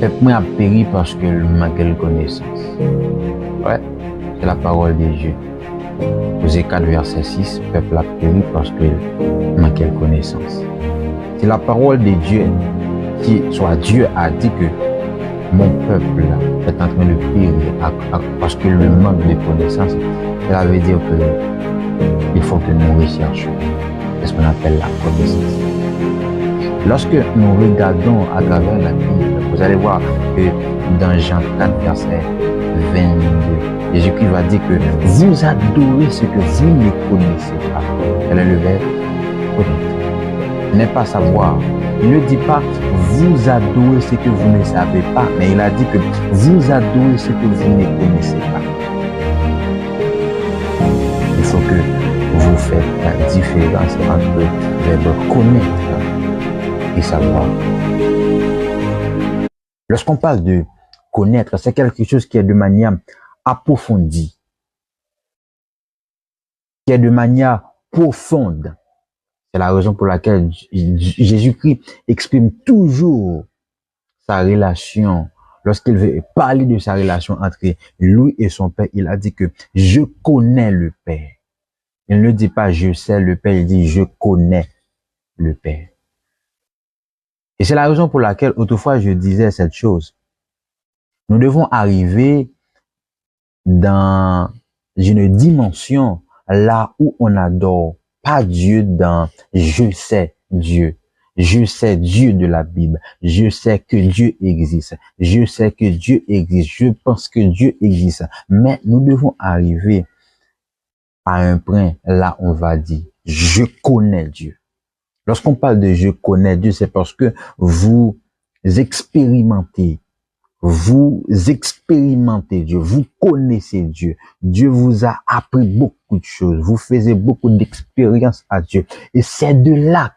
Peuple moi a péri parce qu'il manquait de connaissance. Ouais, c'est la parole de Dieu. Osée 4, verset 6, peuple a péri parce qu'il manquait de connaissance. C'est la parole de Dieu qui, soit Dieu a dit que mon peuple est en train de périr parce qu'il manque de connaissance. Cela veut dire qu'il faut que nous recherchions ce qu'on appelle la connaissance. Lorsque nous regardons à travers la Bible, vous allez voir que dans Jean 4, verset 22, Jésus-Christ va dire que vous adorez ce que vous ne connaissez pas. Quel est le verbe? Connaître. N'est pas savoir. Il ne dit pas vous adorez ce que vous ne savez pas, mais il a dit que vous adorez ce que vous ne connaissez pas. Il faut que vous faites la différence entre le verbe connaître et savoir. Lorsqu'on parle de connaître, c'est quelque chose qui est de manière approfondie, qui est de manière profonde. C'est la raison pour laquelle Jésus-Christ exprime toujours sa relation. Lorsqu'il veut parler de sa relation entre lui et son Père, il a dit que je connais le Père. Il ne dit pas je sais le Père, il dit je connais le Père. Et c'est la raison pour laquelle autrefois je disais cette chose. Nous devons arriver dans une dimension là où on n'adore pas Dieu dans je sais Dieu. Je sais Dieu de la Bible. Je sais que Dieu existe. Je sais que Dieu existe. Je pense que Dieu existe. Mais nous devons arriver à un point là on va dire je connais Dieu. Lorsqu'on parle de je connais Dieu, c'est parce que vous expérimentez Dieu, vous connaissez Dieu. Dieu vous a appris beaucoup de choses. Vous faisiez beaucoup d'expériences à Dieu. Et c'est de là que